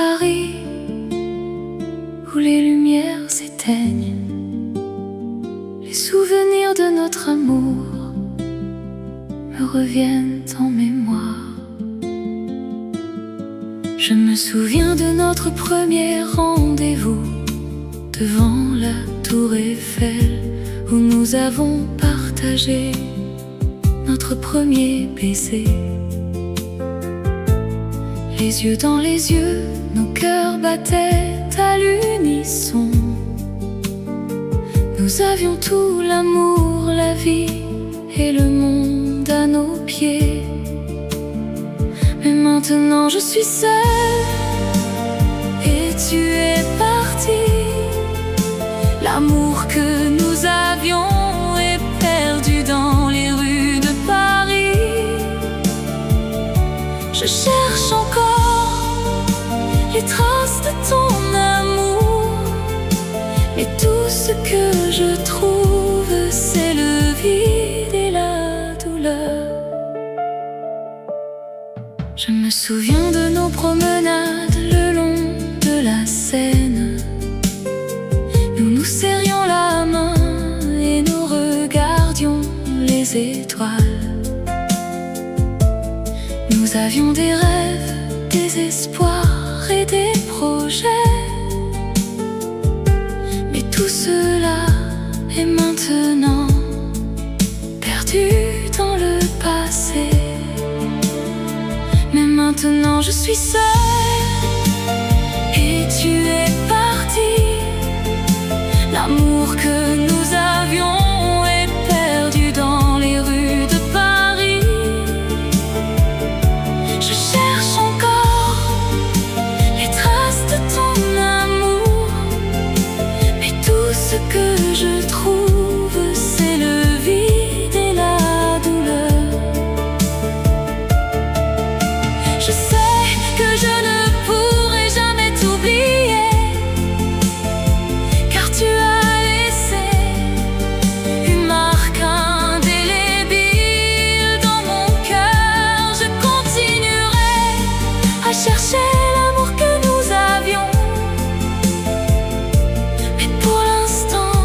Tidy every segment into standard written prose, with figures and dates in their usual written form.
Paris, où les lumières s'éteignent, les souvenirs de notre amour me reviennent en mémoire. Je me souviens de notre premier rendez-vous devant la tour Eiffel, où nous avons partagé notre premier baiser. Les yeux dans les yeux, nos cœurs battaient à l'unisson. Nous avions tout, l'amour, la vie et le monde à nos pieds. Mais maintenant je suis seule et tu es parti. L'amour que nous avions est perdu dans les rues de Paris. Je cherche encore les traces de ton amour, mais tout ce que je trouve, c'est le vide et la douleur. Je me souviens de nos promenades le long de la Seine. Nous nous serrions la main et nous regardions les étoiles. Nous avions des rêves, des espoirs et des projets. Mais tout cela est maintenant perdu dans le passé. Mais maintenant je suis seule et tu es parti. L'amour que nous avions est perdu dans les rues de Paris. Je cherche encore les traces de ton amour, mais tout ce que je trouve, c'est le vide et la douleur. Je sais que je ne pourrai jamais t'oublier, car tu as laissé une marque indélébile dans mon cœur. Je continuerai à chercher l'amour que nous avions, mais pour l'instant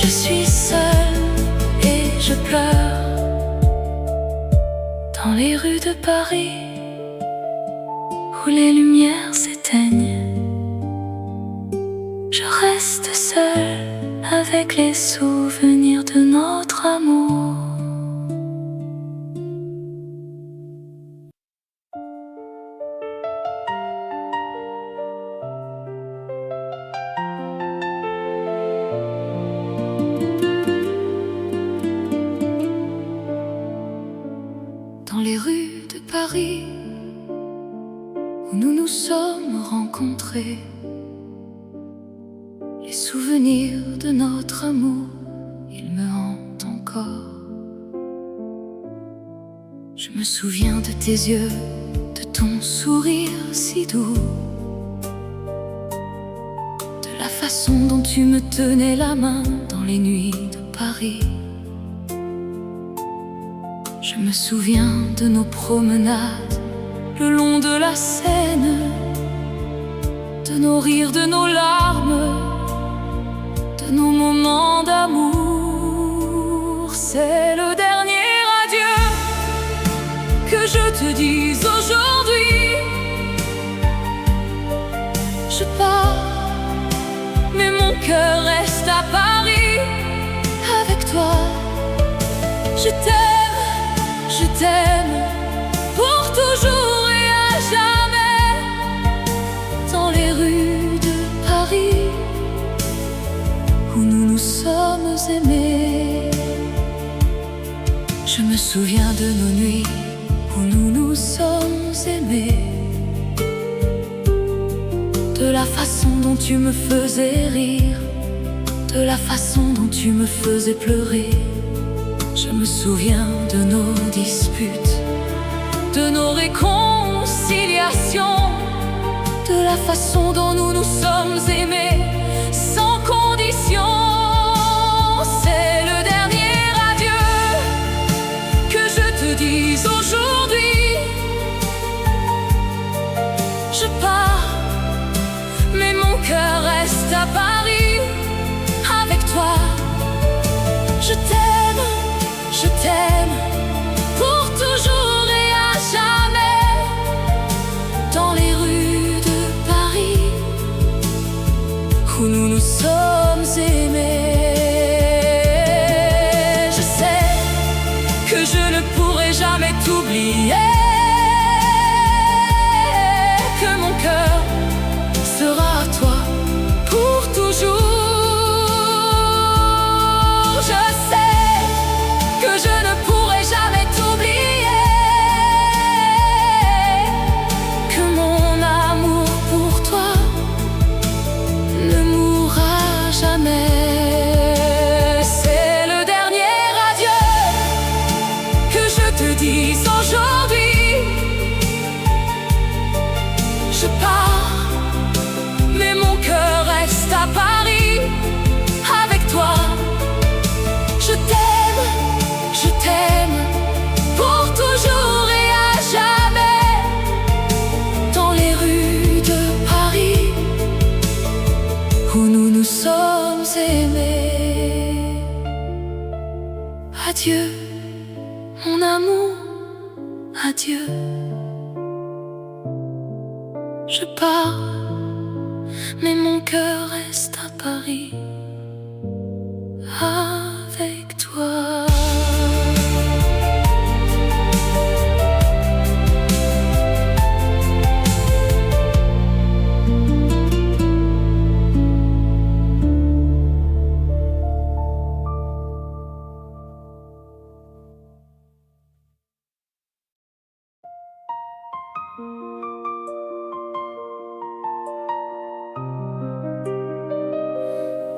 je suis seule et je pleure dans les rues de Paris, où les lumières s'éteignent. Je reste seule avec les souvenirs de notre amour. Dans les rues de Paris, où nous nous sommes rencontrés, les souvenirs de notre amour, ils me hantent encore. Je me souviens de tes yeux, de ton sourire si doux, de la façon dont tu me tenais la main dans les nuits de Paris. Je me souviens de nos promenades le long de la Seine, de nos rires, de nos larmes, de nos moments d'amour. C'est le dernier adieu que je te dise aujourd'hui. Je pars, mais mon cœur reste à Paris avec toi. Je t'aime pour toujours et à jamais. Dans les rues de Paris, où nous nous sommes aimés. Je me souviens de nos nuits où nous nous sommes aimés, de la façon dont tu me faisais rire, de la façon dont tu me faisais pleurer. Je me souviens de nos disputes, de nos réconciliations, de la façon dont nous nous sommes aimés sans condition. C'est le dernier adieu que je te dise aujourd'hui. Je pars, je t'aime, pour toujours et à jamais. Dans les rues de Paris, où nous nous sommes aimés. Je sais que je ne pourrai jamais t'oublier, que mon cœur sera à toi pour toujours. Je sais que je ne pourrai jamais t'oublier, que mon amour pour toi ne mourra jamais. C'est le dernier adieu que je te dis aujourd'hui. Je pars, mais mon cœur reste à Paris avec toi. Je t'aime pour toujours et à jamais. Dans les rues de Paris, où nous nous sommes aimés. Adieu, mon amour, adieu. Je pars, mais mon cœur reste à Paris avec toi.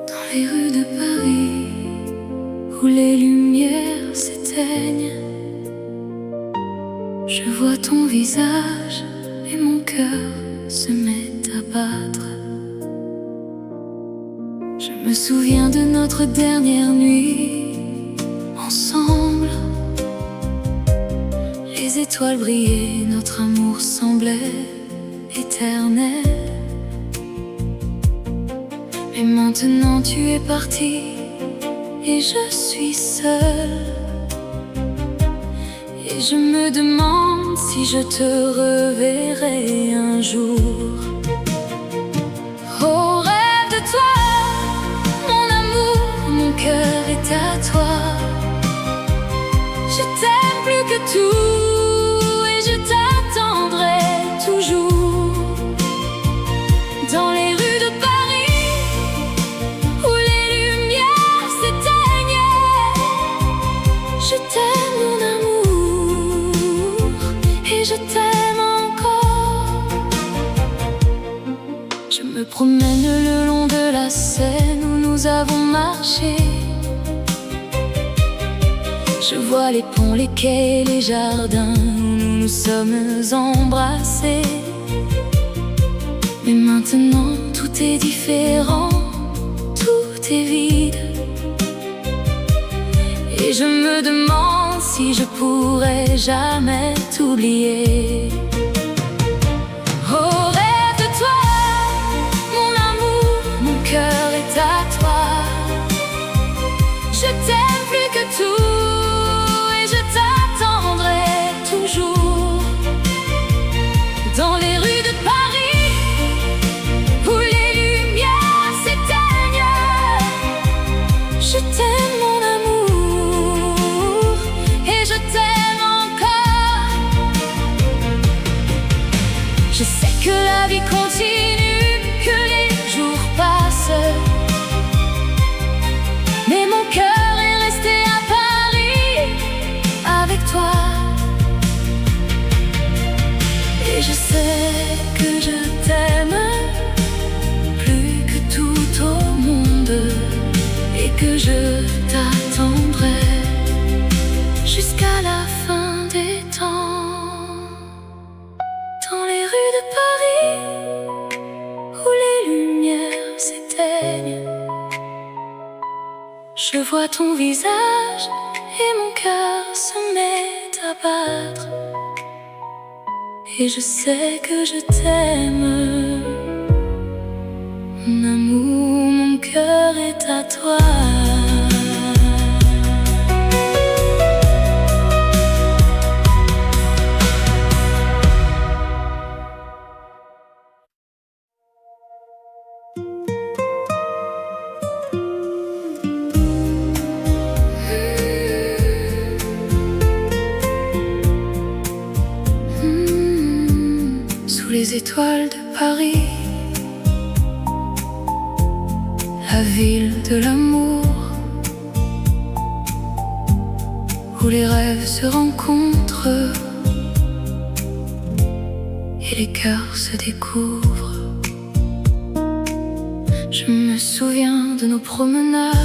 Dans les rues de Paris, où les lumières s'éteignent, je vois ton visage et mon cœur se met à battre. Je me souviens de notre dernière nuit ensemble. Les étoiles brillaient, notre amour semblait éternel. Mais maintenant tu es parti et je suis seule. Et je me demande si je te reverrai un jour. Oh, rêve de toi, mon amour, mon cœur est à toi. Je t'aime plus que tout et je t'attendrai toujours. Dans les rues de Paris, où les lumières s'éteignent, je t'aime mon amour et je t'aime encore. Je me promène le long de la Seine où nous avons marché. Je vois les ponts, les quais et les jardins où nous nous sommes embrassés. Mais maintenant tout est différent, tout est vide. Et je me demande si je pourrai jamais t'oublier. Oh, rêve de toi, mon amour, mon cœur est à toi. Je t'aime plus que tout et je t'attendrai toujours. Dans les rues de Paris, où les lumières s'éteignent, je t'aime mon amour et je t'aime encore. Je sais que la vie continue, que les jours passent, mais mon cœur est resté à Paris avec toi. Et je sais que je t'aime plus que tout au monde et que je t'attendrai jusqu'à la fin des temps. Dans les rues de Paris, où les lumières s'éteignent, je vois ton visage et mon cœur se met à battre. Et je sais que je t'aime, mon amour, mon cœur est à toi. étoiles de Paris, la ville de l'amour, où les rêves se rencontrent et les cœurs se découvrent. Je me souviens de nos promenades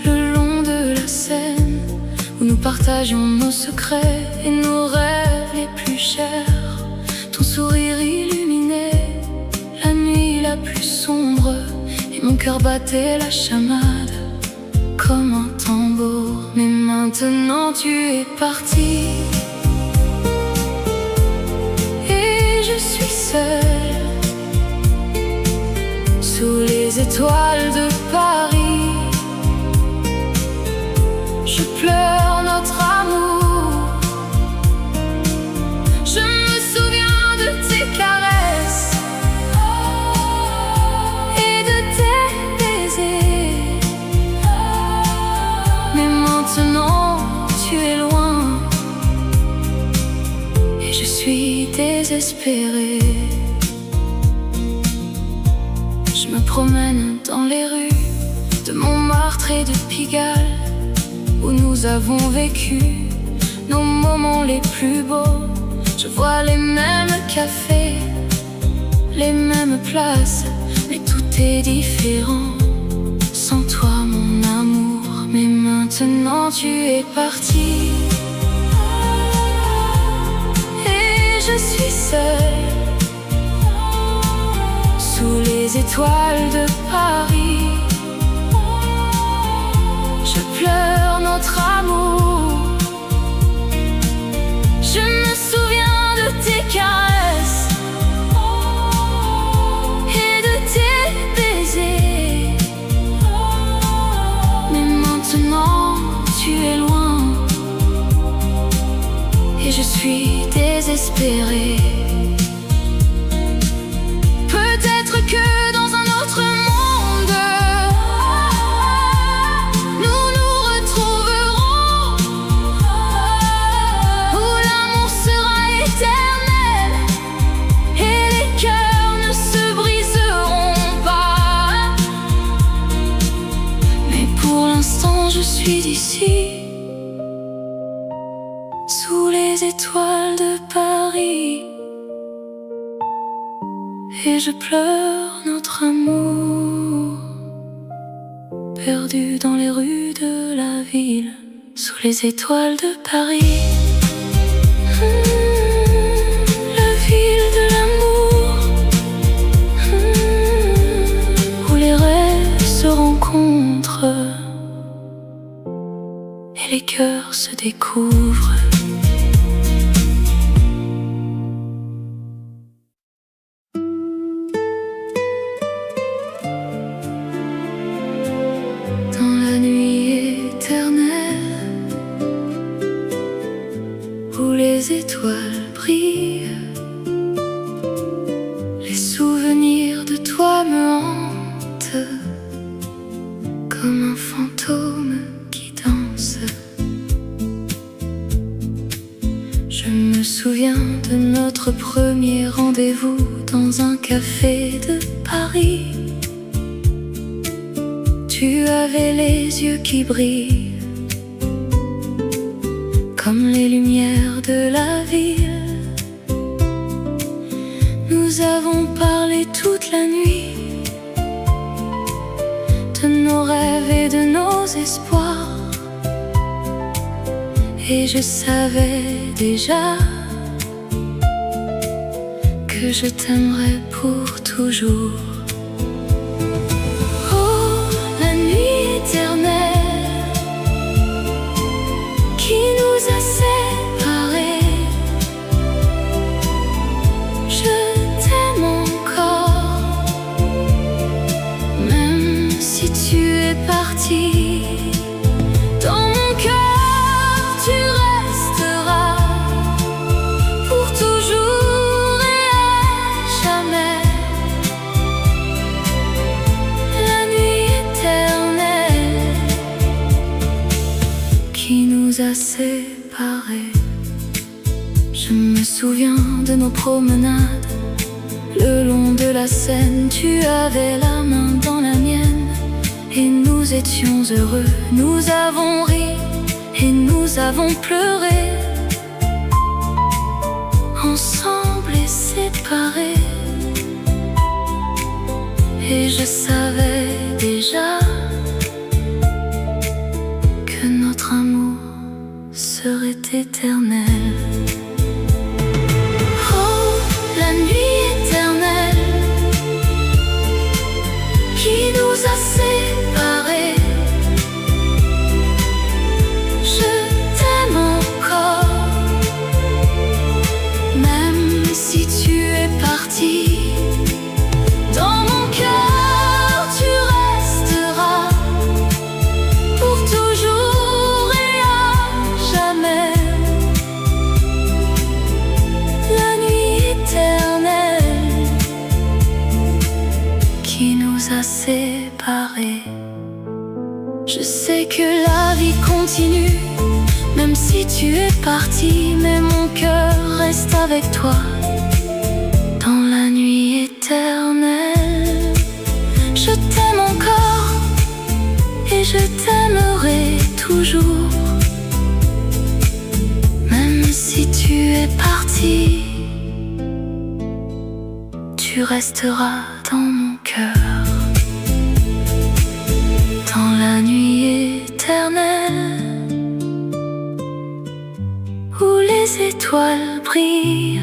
le long de la Seine, où nous partagions nos secrets et nos rêves les plus chers. Ton sourire illuminait la nuit la plus sombre, et mon cœur battait la chamade comme un tambour. Mais maintenant tu es parti, et je suis seule sous les étoiles de Paris. Je pleure notre amour. Je me souviens de tes caresses et de tes baisers. Mais maintenant tu es loin, et je suis désespérée. Je me promène dans les rues de Montmartre et de Pigalle, où nous avons vécu nos moments les plus beaux. Je vois les mêmes cafés, les mêmes places, mais tout est différent sans toi mon amour. Mais maintenant tu es parti, et je suis seule sous les étoiles de Paris. Je pleure notre amour. Je me souviens de tes caresses et de tes baisers. Mais maintenant tu es loin, et je suis désespérée. Peut-être que dans un autre monde nous nous retrouverons, où l'amour sera éternel et les cœurs ne se briseront pas. Mais pour l'instant je suis d'ici, sous les étoiles de Paris, et je pleure notre amour, perdu dans les rues de la ville, sous les étoiles de Paris. La ville de l'amour, où les rêves se rencontrent et les cœurs se découvrent. Où les étoiles brillent, les souvenirs de toi me hantent comme un fantôme qui danse. Je me souviens de notre premier rendez-vous dans un café de Paris. Tu avais les yeux qui brillent comme les lumières de la ville. Nous avons parlé toute la nuit de nos rêves et de nos espoirs, et je savais déjà que je t'aimerais pour toujours. Oh, la nuit éternelle qui nous a séparés, je t'aime encore, même si tu es parti. Dans mon cœur tu resteras pour toujours et à jamais. La nuit éternelle qui nous a séparés. Je me souviens de nos promenades Le long de la Seine, tu avais la main dans la mienne, et nous étions heureux. Nous avons ri et nous avons pleuré, ensemble et séparés. Et je savais déjà que notre amour serait éternel. Oh, la nuit éternelle qui nous a séparés. Je t'aime encore, même si tu es parti. Dans mon cœur, tu resteras pour toujours et à jamais. La nuit éternelle qui nous a séparés. Je sais que la vie continue, même si tu es parti, mais mon cœur reste avec toi. Dans la nuit éternelle, je t'aime encore et je t'aimerai toujours. Même si tu es parti, tu resteras dans mon cœur. Dans la nuit éternelle où les étoiles brillent,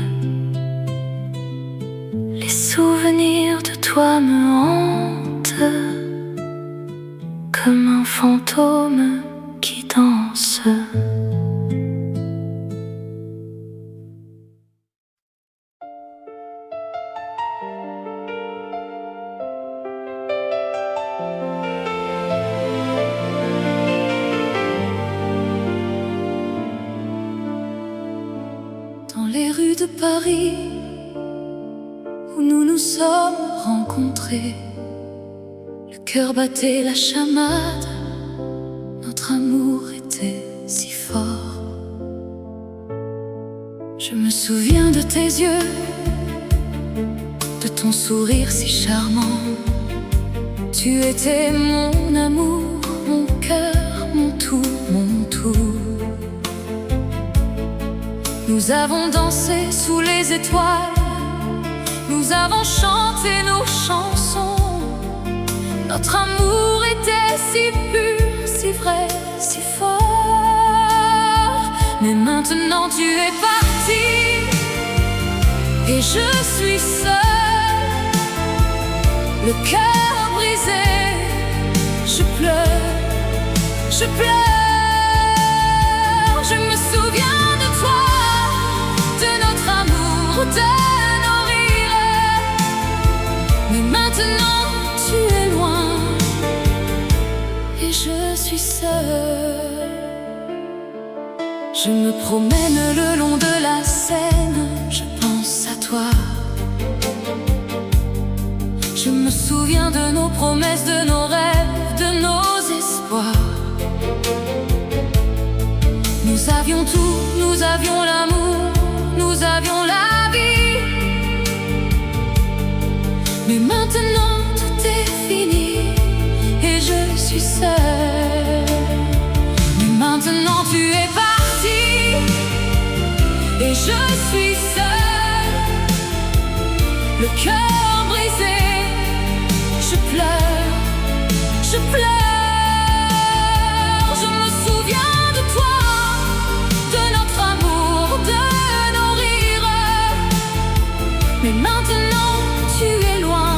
les souvenirs de toi me hantent comme un fantôme qui danse. Dans les rues de Paris où nous nous sommes rencontrés, le cœur battait la chamade, notre amour était si fort. Je me souviens de tes yeux, de ton sourire si charmant. Tu étais mon amour, mon cœur, mon tout, mon tout. Nous avons dansé sous les étoiles, nous avons chanté nos chansons. Notre amour était si pur, si vrai, si fort. Mais maintenant tu es parti et je suis seule, le cœur brisé. Je pleure, je pleure. Je me souviens de toi, de notre amour, de nos rires. Mais maintenant tu es loin et je suis seule. Je me promène le long de la Seine, je pense à toi. Je me souviens de nos promesses, de nos rêves, de nos espoirs. Nous avions tout, nous avions l'amour, nous avions la vie. Mais maintenant tout est fini et je suis seule. Mais maintenant tu es parti et je suis seule, le cœur brisé. Je pleure, je pleure. Je me souviens de toi, de notre amour, de nos rires. Mais maintenant tu es loin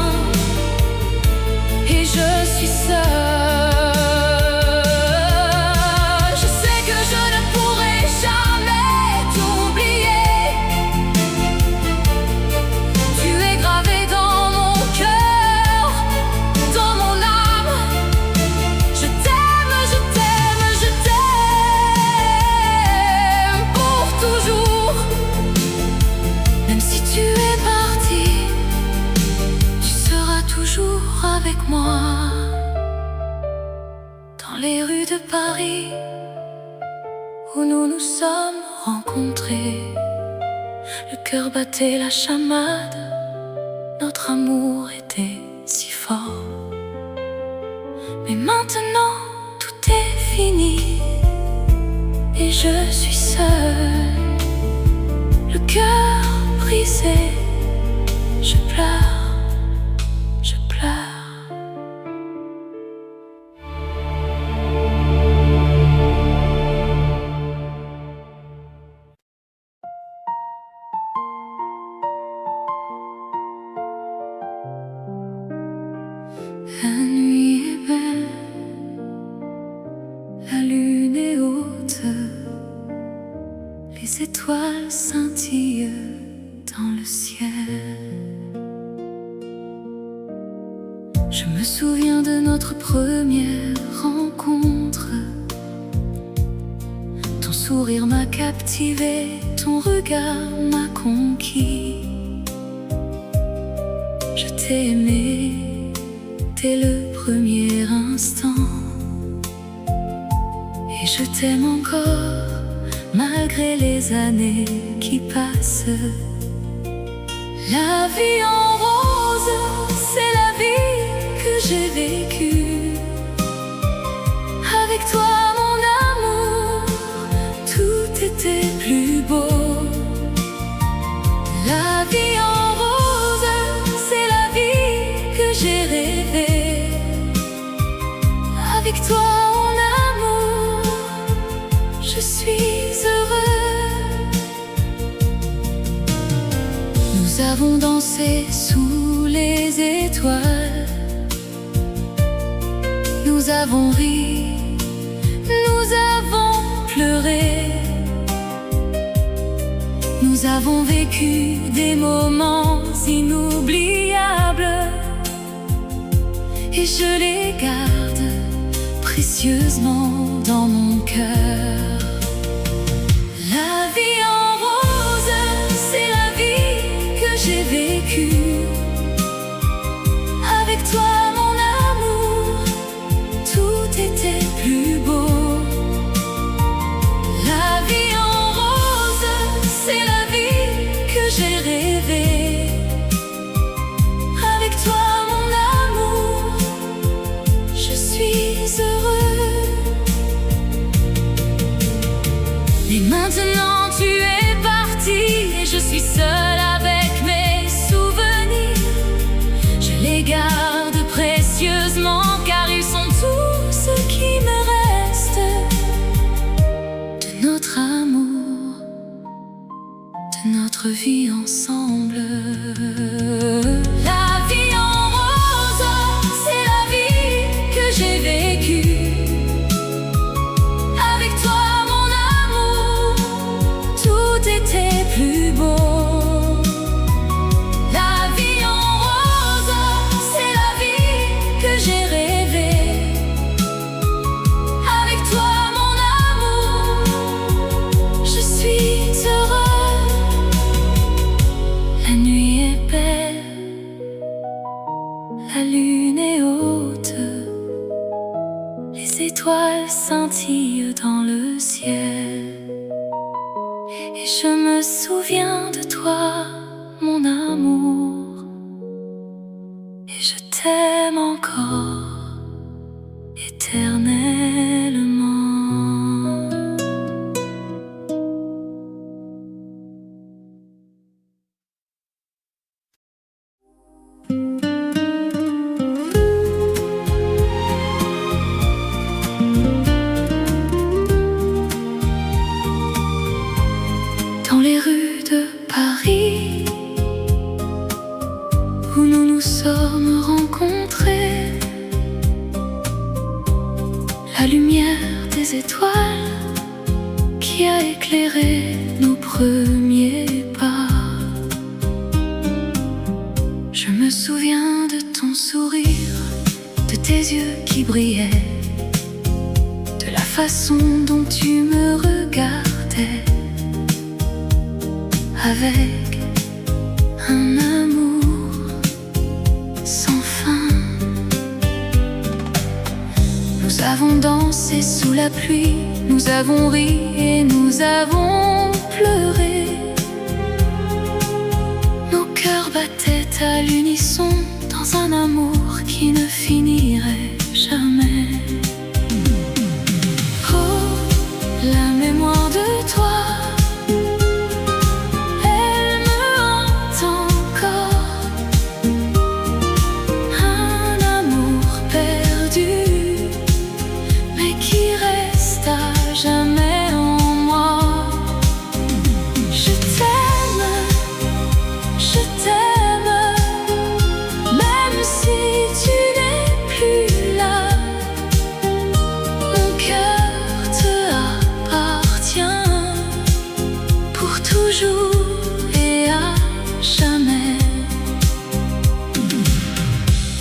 et je suis seule. Je sais que je ne pourrai jamais t'oublier. Tu es gravé dans mon cœur, dans mon âme. Je t'aime, je t'aime, je t'aime pour toujours. Même si tu es parti, tu seras toujours avec moi. Dans les rues de Paris où nous nous sommes rencontrés, le cœur battait la chamade, notre amour était si fort. Mais maintenant tout est fini et je suis seule, le cœur brisé. Je pleure, je pleure. La nuit est belle, la lune est haute, les étoiles scintillent dans le ciel. Je me souviens de notre première rencontre. Ton sourire m'a captivé, ton regard m'a conquis. Je t'ai aimé dès le premier instant, et je t'aime encore malgré les années qui passent. La vie en rose, c'est la vie que j'ai vécue. Avec toi mon amour, tout était plus beau. La vie en rose, c'est la vie que j'ai rêvée. Avec toi mon amour, je suis heureux. Nous avons dansé sous les étoiles, nous avons ri, nous avons pleuré, nous avons vécu des moments inoubliables, et je les garde précieusement dans mon cœur. La vie en rose, c'est la vie que j'ai vécue. Avec toi mon amour, tout était plus beau. La vie en rose, c'est la vie que j'ai rêvée. Avec toi mon amour, je suis heureux. Et maintenant tu es parti et je suis seule avec mes souvenirs. Je les garde précieusement car ils sont tout ce qui me reste de notre amour, de notre vie ensemble. La vie en rose, c'est la vie que j'ai vécue. Avec toi mon amour, tout était plus beau. La vie en rose, c'est la vie que j'ai rêvée. Avec toi mon amour, je suis heureux. La nuit est belle, la lune est haute, les étoiles scintillent dans le ciel. Et je me souviens de toi, mon amour, et je t'aime encore éternellement. Dans les rues de Paris, où nous nous sommes rencontrés, la lumière des étoiles qui a éclairé nos premiers pas. Je me souviens de ton sourire, de tes yeux qui brillaient, de la façon dont tu me regardais, avec un amour sans fin. Nous avons dansé sous la pluie, nous avons ri et nous avons pleuré. Nos cœurs battaient à l'unisson dans un amour qui ne finirait jamais. Oh, la mémoire de toi, elle me hante encore. Un amour perdu, mais qui reste à jamais en moi. Je t'aime, même si tu n'es plus là. Mon cœur te appartient pour toujours et à jamais.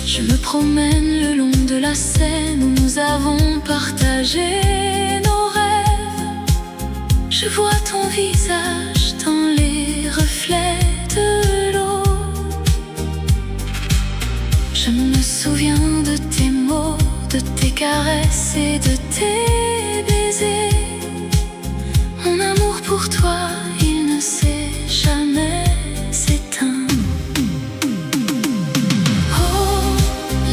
Je me promène le long de la Seine où nous avons partagé nos rêves. Je vois ton visage dans les reflets de l'eau. Je me souviens de tes mots, de tes caresses et de tes baisers. Mon amour pour toi, il ne s'est jamais éteint. Oh,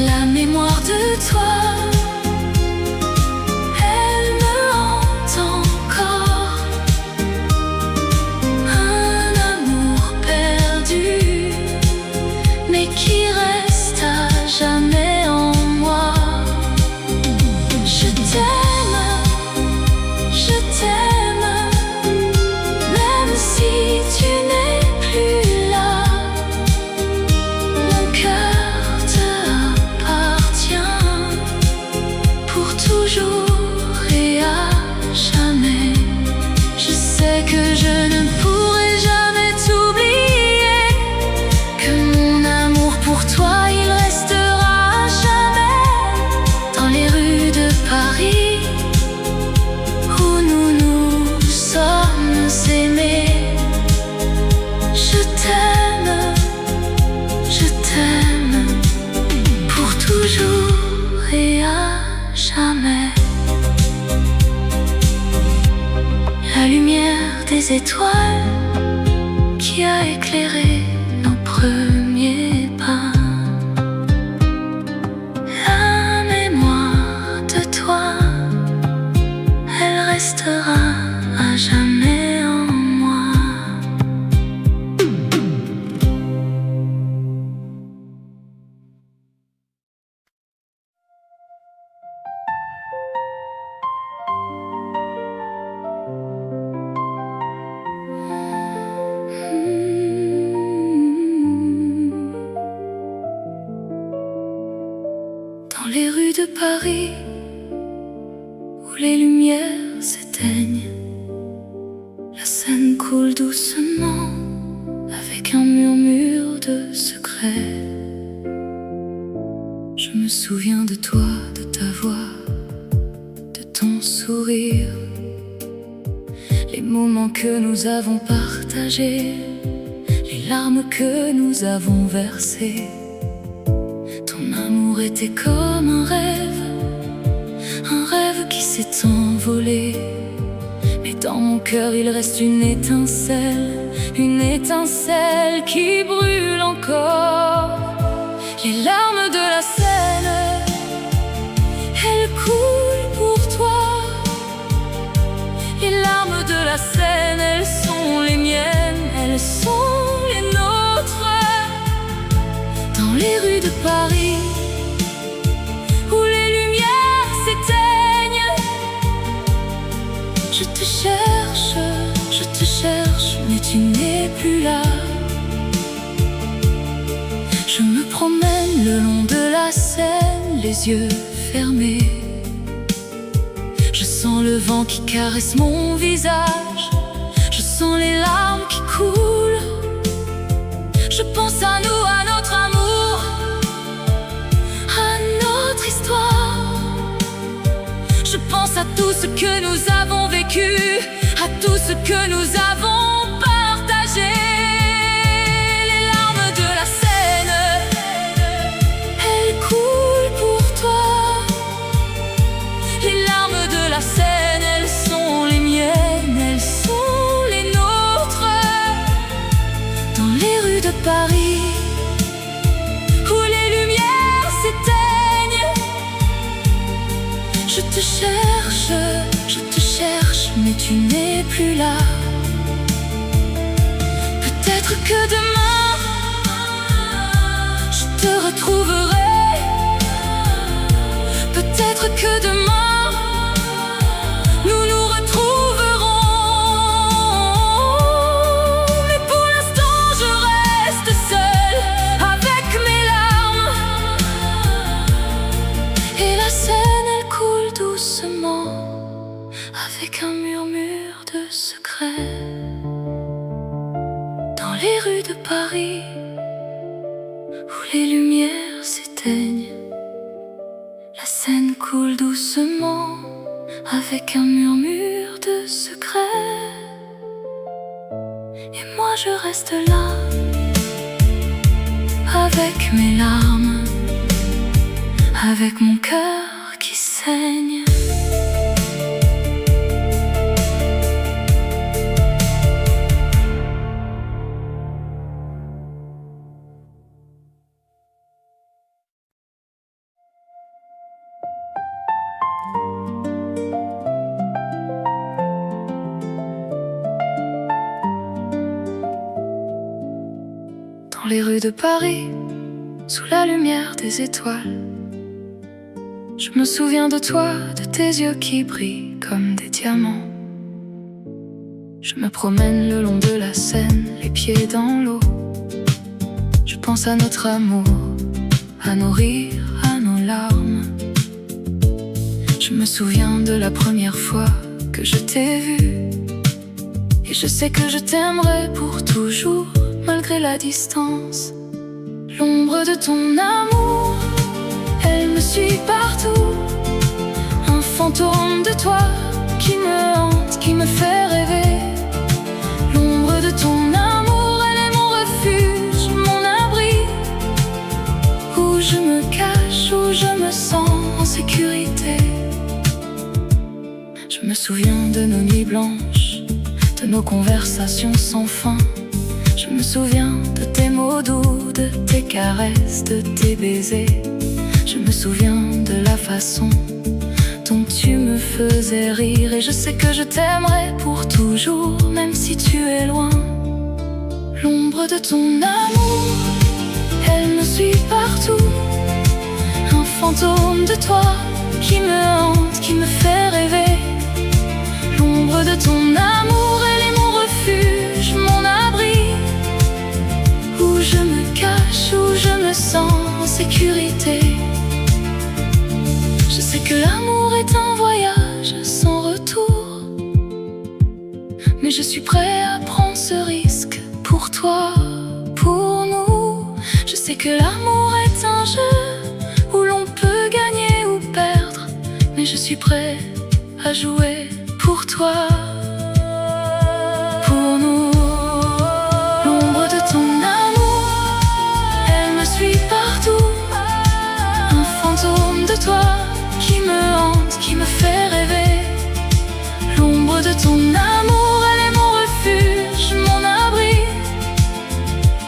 la mémoire de toi, elle me hante encore. Un amour perdu, mais qui reste à jamais en moi. Je t'aime, même si tu n'es plus là. Mon cœur te appartient pour toujours et à jamais. Je sais que je ne pourrai jamais t'oublier, que mon amour pour toi, il restera à jamais dans les rues de Paris où nous nous sommes aimés. Je t'aime pour toujours et à jamais. La lumière des étoiles qui a éclairé nos premiers pas. La mémoire de toi, elle restera à jamais en moi. Dans les rues de Paris où les lumières s'éteignent, la Seine coule doucement avec un murmure de secret. Je me souviens de toi, de ta voix, de ton sourire, les moments que nous avons partagés, les larmes que nous avons versées. Ton amour était comme un rêve qui s'est envolé. Mais dans mon cœur il reste une étincelle qui brûle encore. Les larmes de la Seine, elles coulent pour toi. Les larmes de la Seine, elles sont les miennes, elles sont les nôtres. Dans les rues de Paris où les lumières s'éteignent, je te cherche, mais tu n'es plus là. Je me promène le long de la Seine, les yeux fermés. Je sens le vent qui caresse mon visage, je sens les larmes qui coulent. Je pense à nous, à notre amour, à notre histoire. Je pense à tout ce que nous avons vécu, à tout ce que nous avons partagé. Les larmes de la Seine, elles coulent pour toi. Les larmes de la Seine, elles sont les miennes, elles sont les nôtres. Dans les rues de Paris je te cherche, mais tu n'es plus là. Peut-être que demain, je te retrouverai. Peut-être que demain, nous nous retrouverons. Mais pour l'instant, je reste seule avec mes larmes. Et la Seine, elle coule doucement avec un murmure de secrets. Dans les rues de Paris, où les lumières s'éteignent, la Seine coule doucement avec un murmure de secrets. Et moi je reste là avec mes larmes, avec mon cœur qui saigne. Dans les rues de Paris, sous la lumière des étoiles, je me souviens de toi, de tes yeux qui brillent comme des diamants. Je me promène le long de la Seine, les pieds dans l'eau. Je pense à notre amour, à nos rires, à nos larmes. Je me souviens de la première fois que je t'ai vu, et je sais que je t'aimerai pour toujours, malgré la distance. L'ombre de ton amour, elle me suit partout. Un fantôme de toi qui me hante, qui me fait rêver. L'ombre de ton amour, elle est mon refuge, mon abri, où je me cache, où je me sens en sécurité. Je me souviens de nos nuits blanches, de nos conversations sans fin. Je me souviens de tes mots doux, de tes caresses, de tes baisers. Je me souviens de la façon dont tu me faisais rire. Et je sais que je t'aimerai pour toujours, même si tu es loin. L'ombre de ton amour, elle me suit partout. Un fantôme de toi qui me hante, qui me fait rêver. L'ombre de ton amour, elle est mon refuge, mon abri, où je me cache, où je me sens en sécurité. Je sais que l'amour est un voyage sans retour, mais je suis prêt à prendre ce risque pour toi, pour nous. Je sais que l'amour est un jeu où l'on peut gagner ou perdre, mais je suis prêt à jouer pour toi, pour nous. L'ombre de ton amour, elle me suit partout. Un fantôme de toi qui me hante, qui me fait rêver. L'ombre de ton amour, elle est mon refuge, mon abri,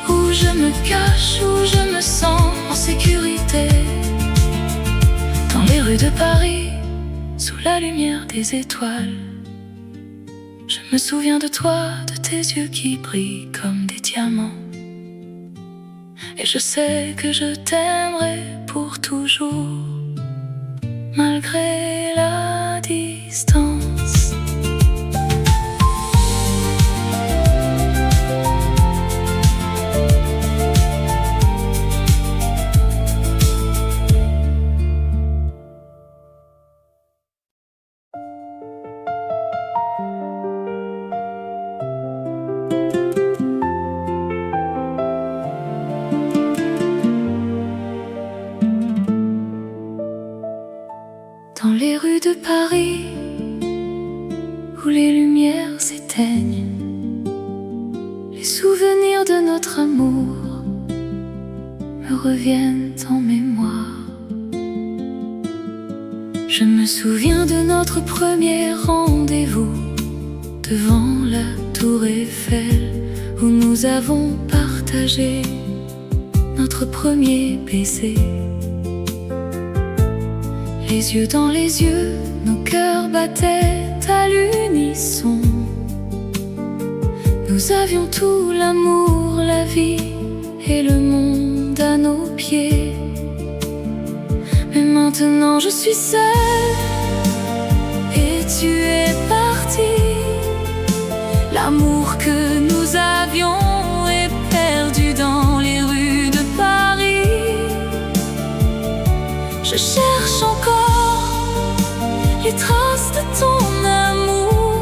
où je me cache, où je me sens en sécurité. Dans les rues de Paris, sous la lumière des étoiles, je me souviens de toi, de tes yeux qui brillent comme des diamants. Et je sais que je t'aimerai pour toujours, malgré la distance. Dans les rues de Paris, où les lumières s'éteignent, les souvenirs de notre amour me reviennent en mémoire. Je me souviens de notre premier rendez-vous devant la tour Eiffel, où nous avons partagé notre premier baiser. Les yeux dans les yeux, nos cœurs battaient à l'unisson. Nous avions tout, l'amour, la vie et le monde à nos pieds. Mais maintenant je suis seule et tu es parti. L'amour que nous avions est perdu dans les rues de Paris. Je cherche encore les traces de ton amour,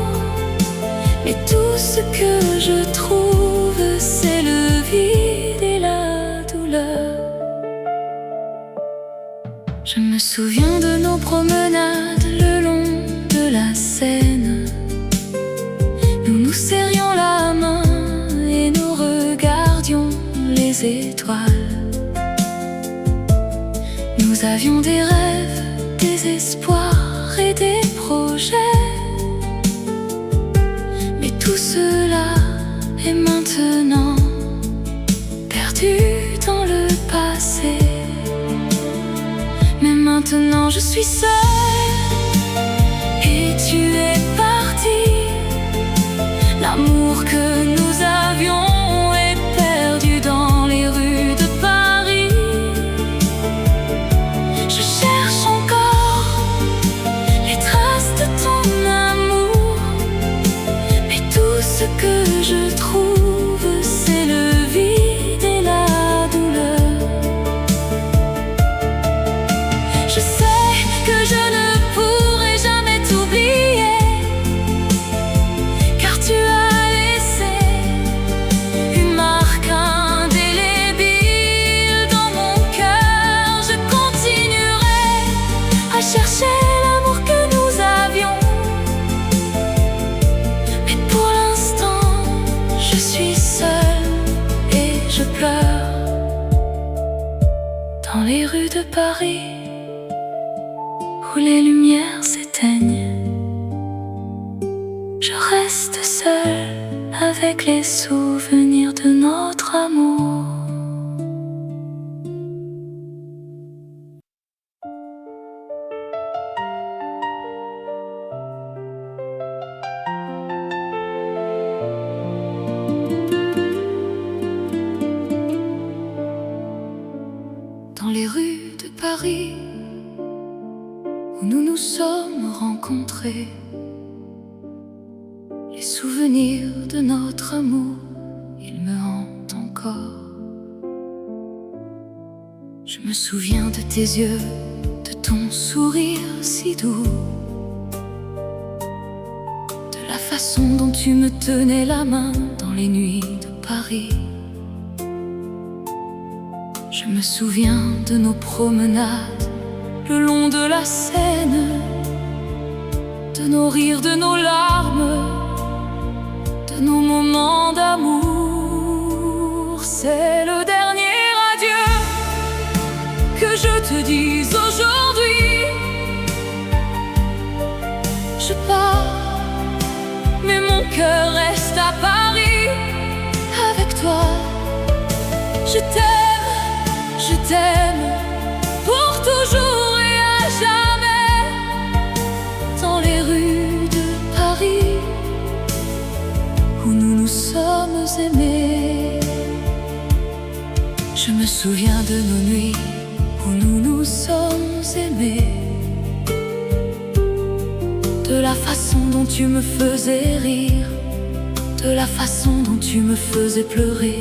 mais tout ce que je trouve, c'est le vide et la douleur. Je me souviens de nos promenades le long de la Seine. Nous nous serrions la main et nous regardions les étoiles. Nous avions des rêves, des espoirs et des projets. Mais tout cela est maintenant perdu dans le passé. Mais maintenant je suis seule et tu es parti. L'amour que nous avions est perdu dans les rues de Paris. Je cherche encore les traces de ton amour, mais tout ce que je trouve, c'est le vide et la douleur. Je sais que je ne pourrai jamais t'oublier, car tu as laissé une marque indélébile dans mon cœur. Je continuerai à chercher l'amour que nous avions, mais pour l'instant je suis seule et je pleure dans les rues de Paris où les lumières s'éteignent. Je reste seule avec les souvenirs de notre amour. Dans les rues de Paris où nous nous sommes rencontrés, les souvenirs de notre amour, ils me hantent encore. Je me souviens de tes yeux, de ton sourire si doux, de la façon dont tu me tenais la main dans les nuits de Paris. Je me souviens de nos promenades le long de la Seine, de nos rires, de nos larmes, de nos moments d'amour. C'est le dernier adieu que je te dis aujourd'hui. Je pars, mais mon cœur reste à Paris avec toi. Je t'aime pour toujours et à jamais. Dans les rues de Paris où nous nous sommes aimés. Je me souviens de nos nuits où nous nous sommes aimés, de la façon dont tu me faisais rire, de la façon dont tu me faisais pleurer.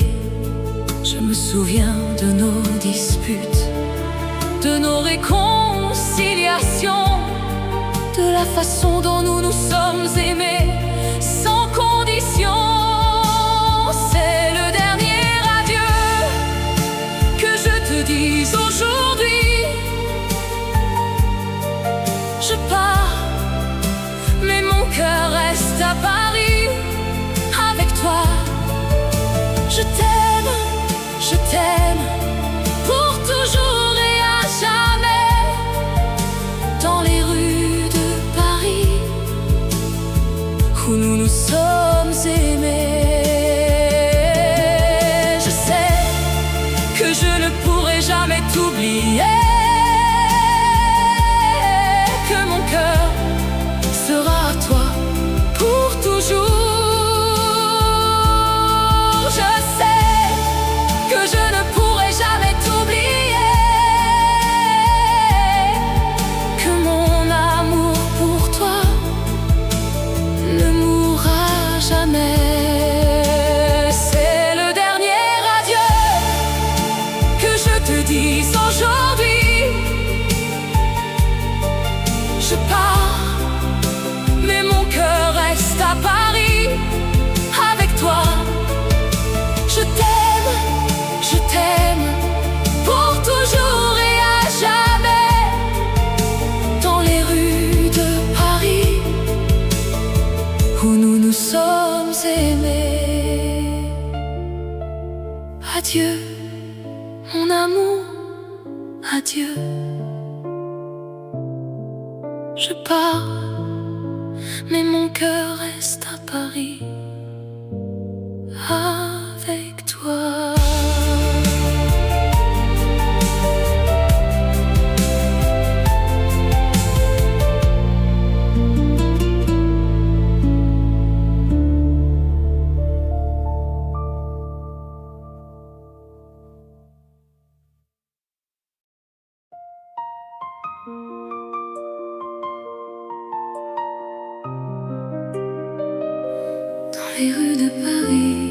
Je me souviens de nos disputes, de nos réconciliations, de la façon dont nous nous sommes aimés sans condition. C'est le dernier adieu que je te dis aujourd'hui. Je pars, mais mon cœur reste à Paris avec toi. Je t'aime pour toujours et à jamais. Dans les rues de Paris où nous nous sommes aimés. Je sais que je ne pourrai jamais t'oublier, Je pars, mais mon cœur reste à Paris avec toi. Dans les rues de Paris,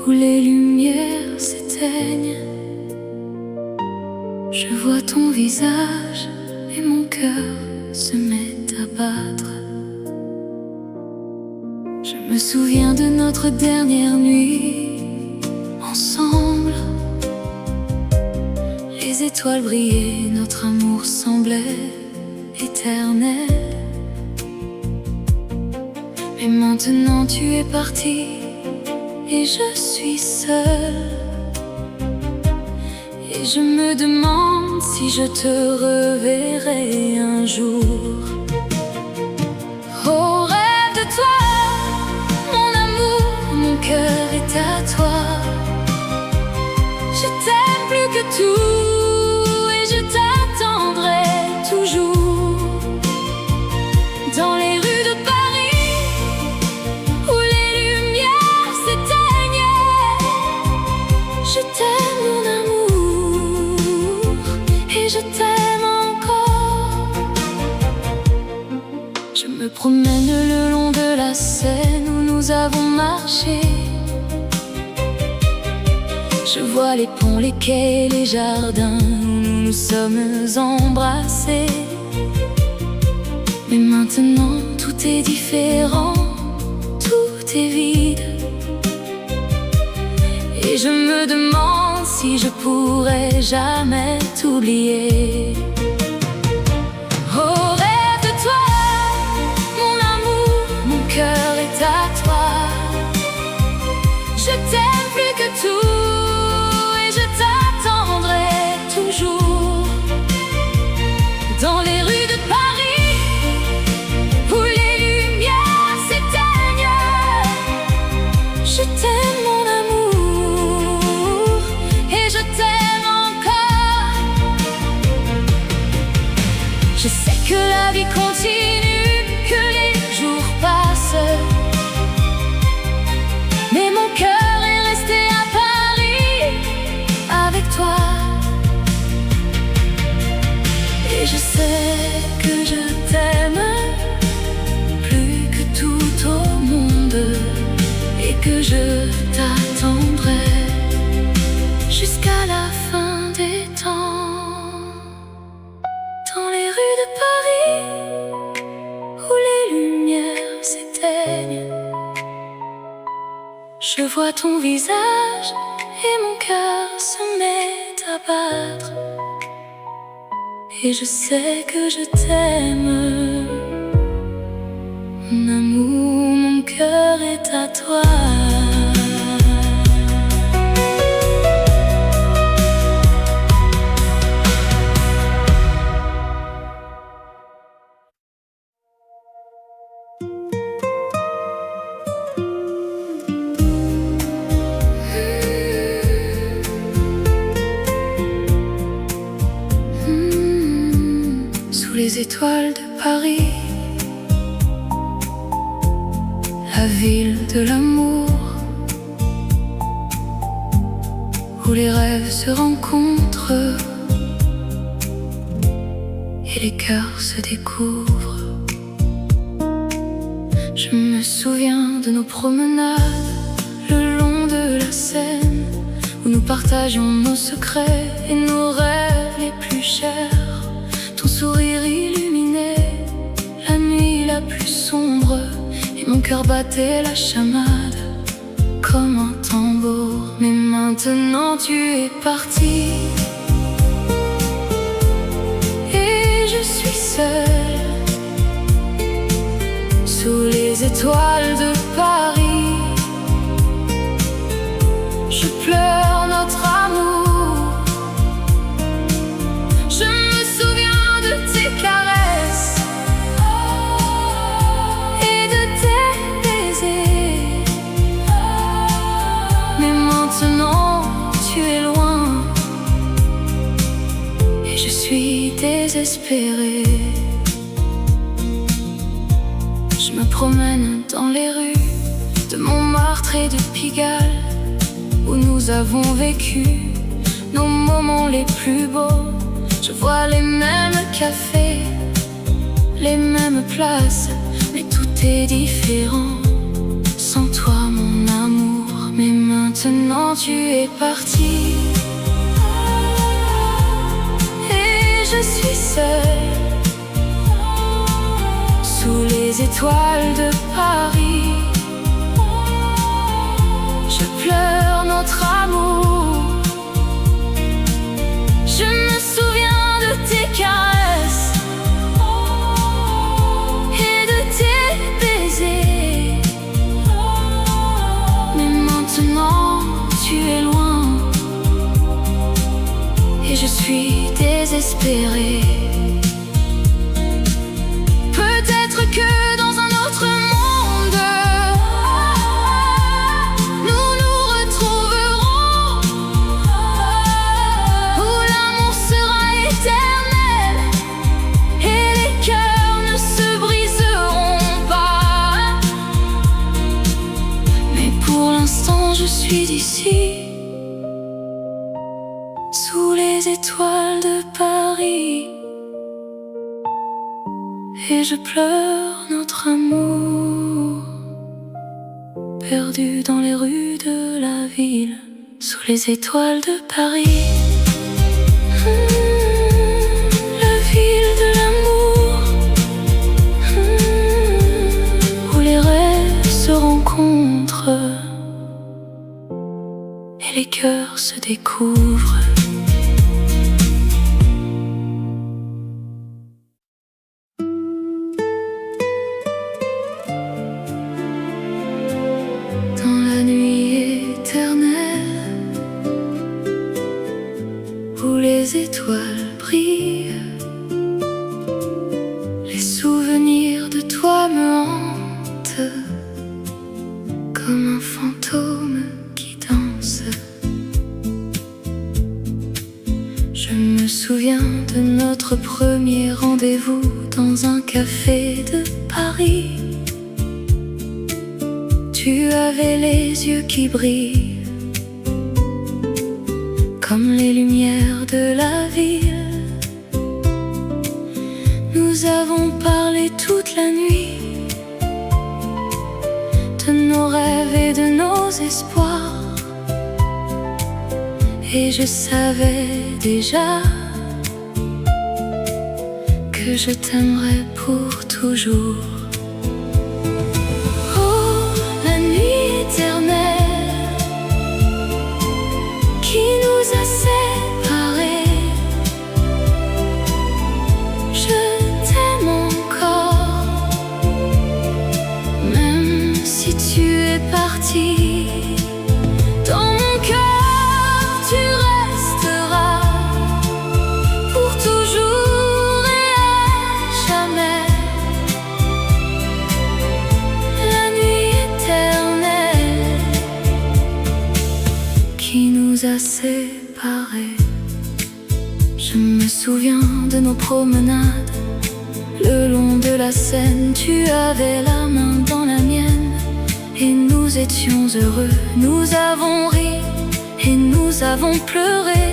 où les lumières s'éteignent, je vois ton visage et mon cœur se met à battre. Je me souviens de notre dernière nuit ensemble. Les étoiles brillaient, notre amour semblait éternel. Mais maintenant tu es parti et je suis seule. Et je me demande si je te reverrai un jour. Oh, rêve de toi, mon amour, mon cœur est à toi. Je t'aime plus que tout et je t'attendrai toujours. Dans les rues de Paris, où les lumières s'éteignent, je t'aime mon amour et je t'aime encore. Je me promène le long de la Seine où nous avons marché. Je vois les ponts, les quais, les jardins où nous nous sommes embrassés. Mais maintenant tout est différent, tout est vide. Et je me demande si je pourrai jamais t'oublier. Oh, rêve de toi, mon amour, mon cœur est à toi. Je t'aime plus que tout et je t'attendrai toujours. Dans les rues de Paris, où les lumières s'éteignent, je t'aime mon amour et je t'aime encore. Je sais que la vie continue, que les jours passent, mais mon cœur est resté à Paris avec toi. Et je sais que je t'aime plus que tout au monde et que je t'attendrai jusqu'à la fin des temps. Dans les rues de Paris, où les lumières s'éteignent, je vois ton visage et mon cœur se met à battre. Et je sais que je t'aime, mon amour, mon cœur est à toi. Les étoiles de Paris, la ville de l'amour, où les rêves se rencontrent et les cœurs se découvrent. Je me souviens de nos promenades le long de la Seine, où nous partagions nos secrets et nos rêves les plus chers. Ton sourire illuminait la nuit la plus sombre, et mon cœur battait la chamade comme un tambour. Mais maintenant tu es parti et je suis seule sous les étoiles de Paris. Je pleure notre amour. Je me souviens de tes caresses suis désespérée. Je me promène dans les rues de Montmartre et de Pigalle, où nous avons vécu nos moments les plus beaux. Je vois les mêmes cafés, les mêmes places, mais tout est différent sans toi mon amour. Mais maintenant tu es parti et je suis seule sous les étoiles de Paris. Je pleure notre amour. Je me souviens de tes caresses et de tes baisers. Mais maintenant tu es loin et je suis désespérée. Peut-être que dans un autre monde nous nous retrouverons, où l'amour sera éternel et les cœurs ne se briseront pas. Mais pour l'instant je suis ici, sous les étoiles de Paris, et je pleure notre amour, perdu dans les rues de la ville, sous les étoiles de Paris. La ville de l'amour, où les rêves se rencontrent et les cœurs se découvrent. Où les étoiles brillent, les souvenirs de toi me hantent comme un fantôme qui danse. Je me souviens de notre premier rendez-vous dans un café de Paris. Tu avais les yeux qui brillent comme les lumières de la ville. Nous avons parlé toute la nuit de nos rêves et de nos espoirs, et je savais déjà que je t'aimerais pour toujours. Oh, la nuit éternelle qui nous a séparés, je t'aime encore, même si tu es parti. Dans mon cœur tu resteras pour toujours et à jamais. La nuit éternelle qui nous a séparés. Je me souviens de nos promenades le long de la Seine. Tu avais la main dans la mienne et nous étions heureux. Nous avons ri et nous avons pleuré,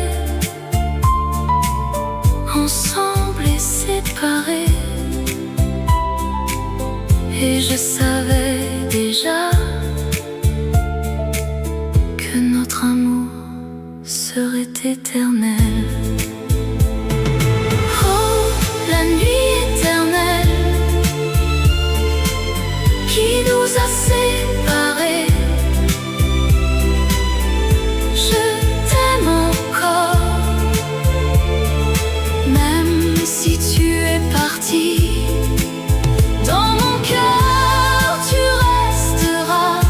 ensemble et séparés. Et je savais déjà que notre amour serait éternel. Oh, la nuit éternelle qui nous a séparés, je t'aime encore, même si tu es parti. Dans mon cœur tu resteras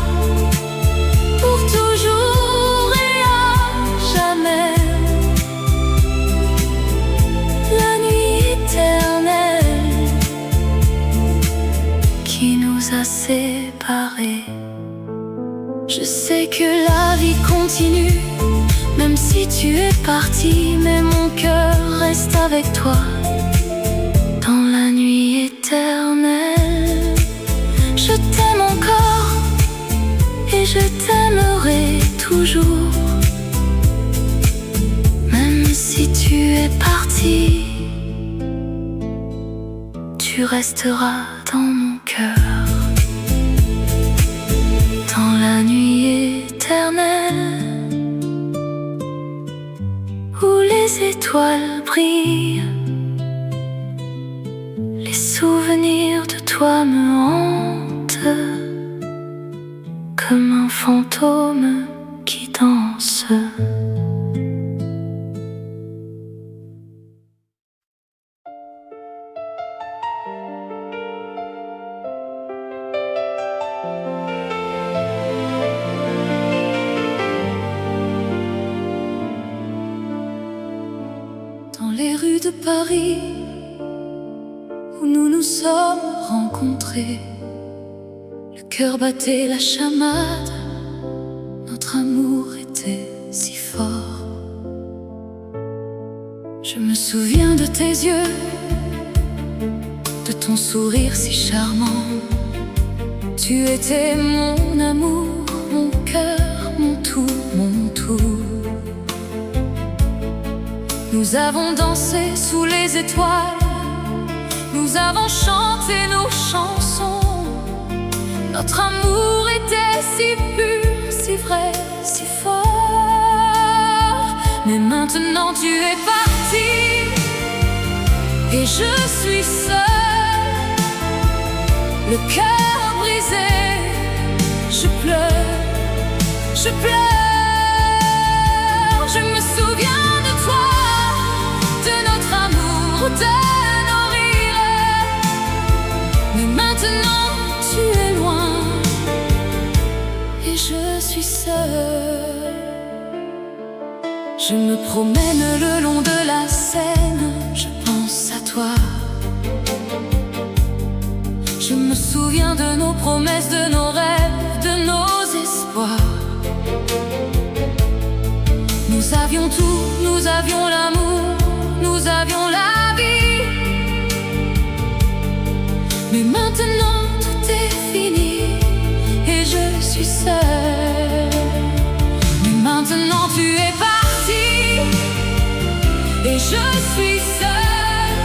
pour toujours et à jamais. La nuit éternelle qui nous a séparés. Je sais que la vie continue Même si tu es parti, mais mon cœur reste avec toi dans la nuit éternelle. Je t'aime encore et je t'aimerai toujours. Même si tu es parti, tu resteras dans mon cœur, dans la nuit éternelle où les étoiles brillent. Les souvenirs de toi me hantent comme un fantôme qui danse. Dans les rues de Paris où nous nous sommes rencontrés, le cœur battait la chamade, notre amour était si fort. Je me souviens de tes yeux, de ton sourire si charmant. Tu étais mon amour, mon cœur, mon tout, mon tout. Nous avons dansé sous les étoiles, nous avons chanté nos chansons. Notre amour était si pur, si vrai, si fort. Mais maintenant tu es parti et je suis seule, le cœur brisé. Je pleure, je pleure. Je me souviens de toi, de notre amour, de nos rires. Mais maintenant tu es loin et je suis seule. Je me promène le long de la Seine, je pense à toi. Je me souviens de nos promesses, de nos rêves, de nos espoirs. Nous avions tout, nous avions l'amour, nous avions la vie. Mais maintenant tout est fini et je suis seule. Mais maintenant tu es parti et je suis seule,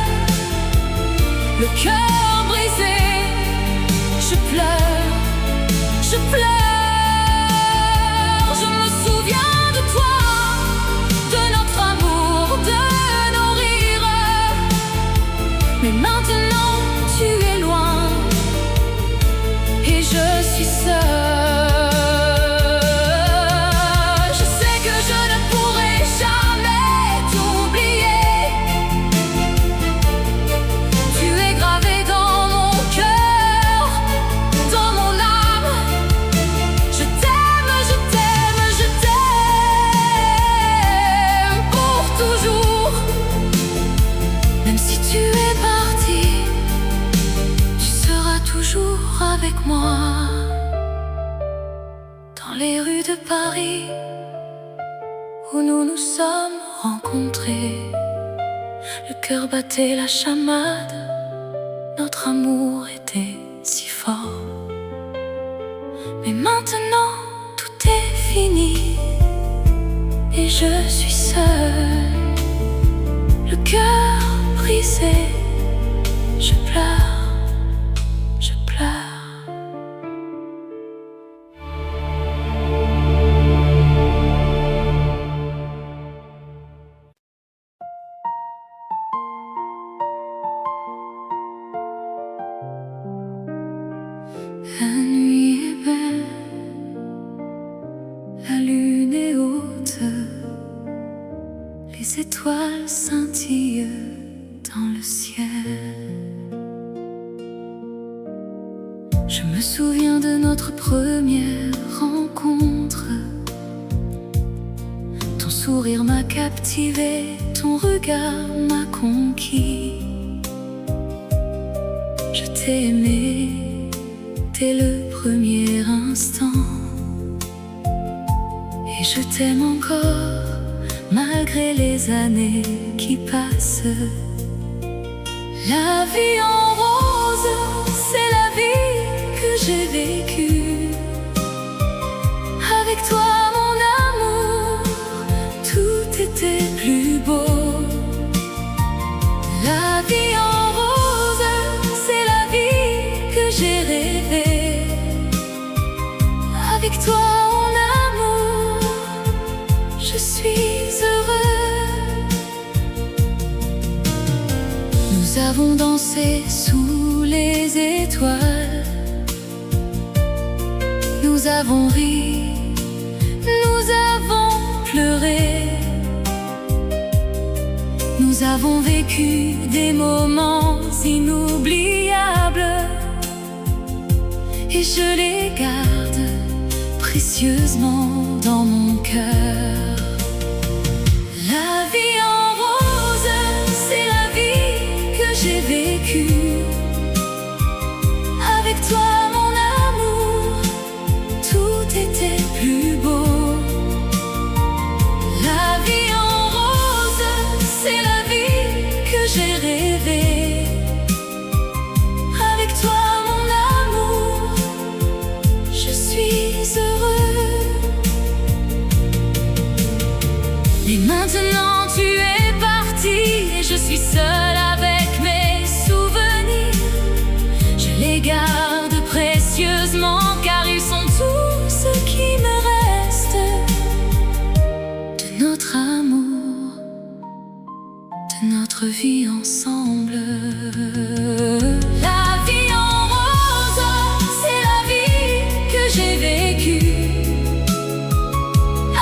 le cœur brisé. Je pleure, je pleure. Je me souviens de toi, de notre amour, de nos rires. Mais maintenant tu es loin et je suis seule. Je sais que je ne pourrai jamais t'oublier. Tu es gravé dans mon cœur, dans mon âme. Je t'aime, je t'aime, je t'aime pour toujours. Même si tu es parti, tu seras toujours avec moi. Dans les rues de Paris où nous nous sommes rencontrés, le cœur battait la chamade, notre amour était si fort. Mais maintenant tout est fini et je suis seule, le cœur brisé. Je pleure, je pleure. La nuit est belle, la lune est haute, les étoiles scintillent dans le ciel. Je me souviens de notre première rencontre. Ton sourire m'a captivé, ton regard m'a conquis. Je t'ai aimé dès le premier instant et je t'aime encore les années qui passent. La vie en rose, c'est la vie que j'ai vécue. Avec toi, mon amour, tout était plus beau. La vie en rose, c'est la vie que j'ai rêvée. Avec toi, mon amour, je suis heureux. Nous avons dansé sous les étoiles. Nous avons ri, nous avons pleuré. Nous avons vécu des moments inoubliables et je les garde précieusement dans mon cœur. La vie en rose, c'est la vie que j'ai vécue. Avec toi, mon amour, tout était plus beau. La vie en rose, c'est la vie que j'ai rêvée. Avec toi, mon amour, je suis heureux. Et maintenant tu es parti et je suis seule avec mes souvenirs. Je les garde précieusement car ils sont tout ce qui me reste de notre amour, de notre vie ensemble. La vie en rose, c'est la vie que j'ai vécue.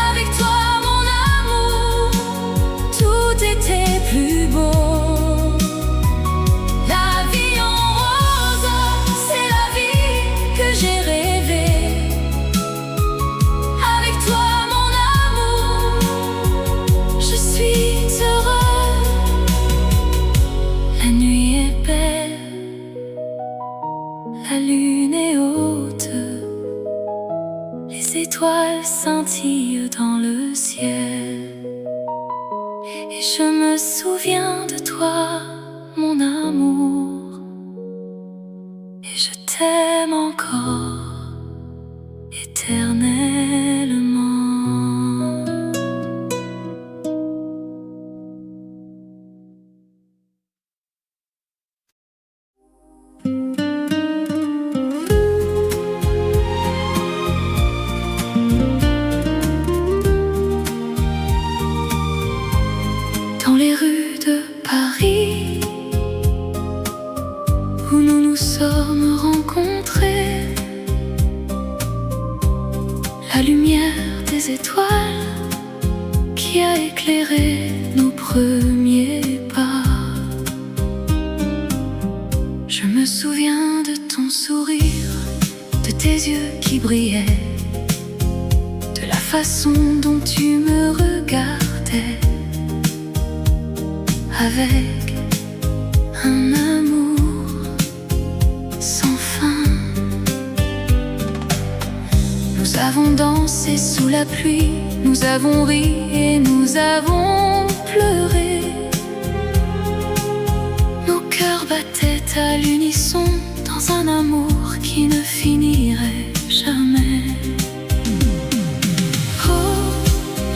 Avec toi, mon amour, tout était plus beau. La vie en rose, c'est la vie que j'ai rêvée. Avec toi, mon amour, je suis heureux. La nuit est belle, la lune est haute, les étoiles scintillent dans le ciel. Et je me souviens de toi, mon amour, et je t'aime encore éternellement. Dans les rues de Paris, où nous nous sommes rencontrés, la lumière des étoiles qui a éclairé nos premiers pas. Je me souviens de ton sourire, de tes yeux qui brillaient, de la façon dont tu me regardais, avec un amour sans fin. Nous avons dansé sous la pluie, nous avons ri et nous avons pleuré. Nos cœurs battaient à l'unisson dans un amour qui ne finirait jamais. Oh,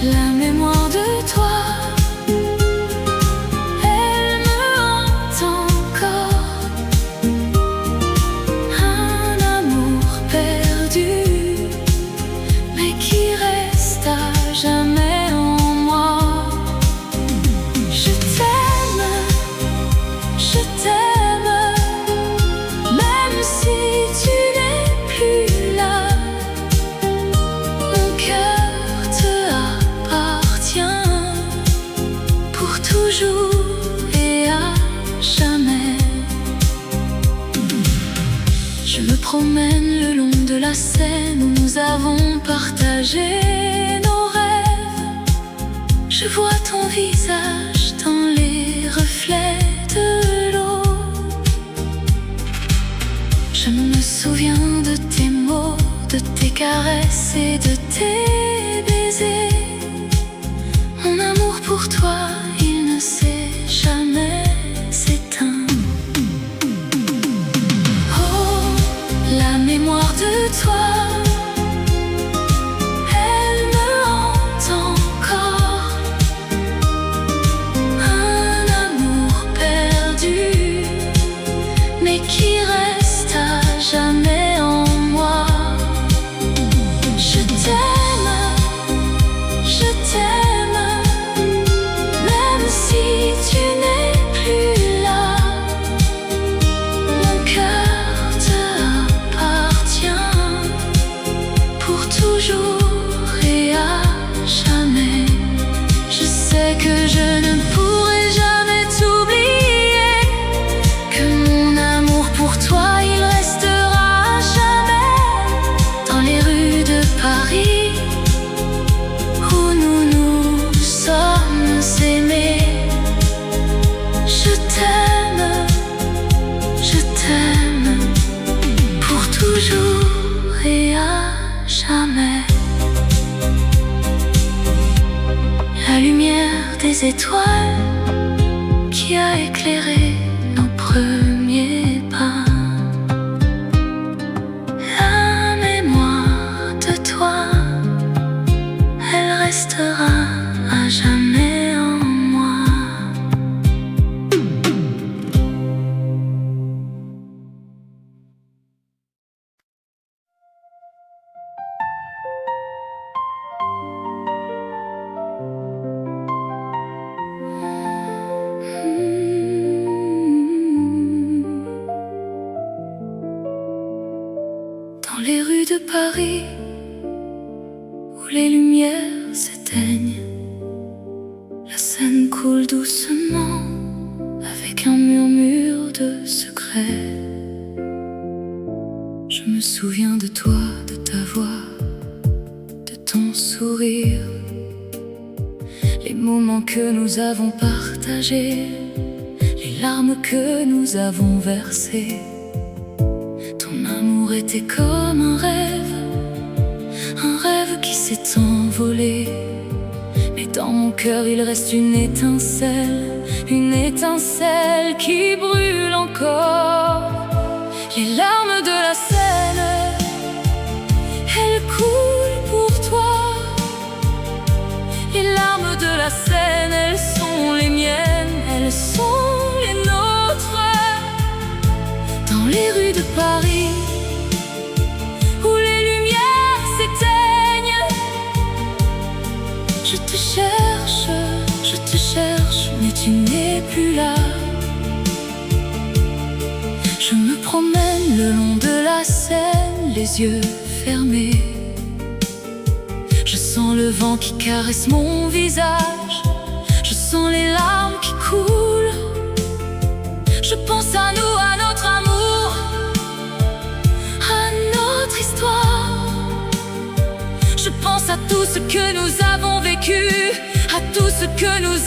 la mémoire de toi, jamais en moi. Je t'aime, même si tu n'es plus là. Mon cœur te appartient pour toujours et à jamais. Je me promène le long de la Seine où nous avons partagé nos rêves. Je vois ton visage dans les reflets de l'eau. Je me souviens de tes mots, de tes caresses et de tes baisers. Mon amour pour toi, il ne s'est jamais éteint. Oh, la mémoire de toi, elle me hante encore. Un amour perdu, mais qui reste à jamais en moi. Je t'aime, je t'aime, même si tu n'es plus là. Mon cœur te appartient pour toujours et à jamais. Je sais que je ne pourrai jamais t'oublier, que mon amour pour toi, il restera à jamais dans les rues de Paris où nous nous sommes aimés. Je t'aime pour toujours et à jamais. La lumière des étoiles qui a éclairé nos premiers pas. La mémoire de toi, elle restera à jamais en moi. Dans les rues de Paris où les lumières s'éteignent, la Seine coule doucement avec un murmure de secret. Je me souviens de toi, de ta voix, de ton sourire, les moments que nous avons partagés, les larmes que nous avons versées. Ton amour était comme un rêve qui s'est envolé. Mais dans mon cœur il reste une étincelle qui brûle encore. Les larmes de la Seine, elles coulent pour toi. Les larmes de la Seine, elles sont les miennes, elles sont les nôtres. Dans les rues de Paris où les lumières s'éteignent, je te cherche, mais tu n'es plus là. Je me promène le long de la Seine, les yeux fermés. Je sens le vent qui caresse mon visage, je sens les larmes qui coulent. Je pense à nous, à notre amour, à notre histoire. Je pense à tout ce que nous avons vécu, à tout ce que nous avons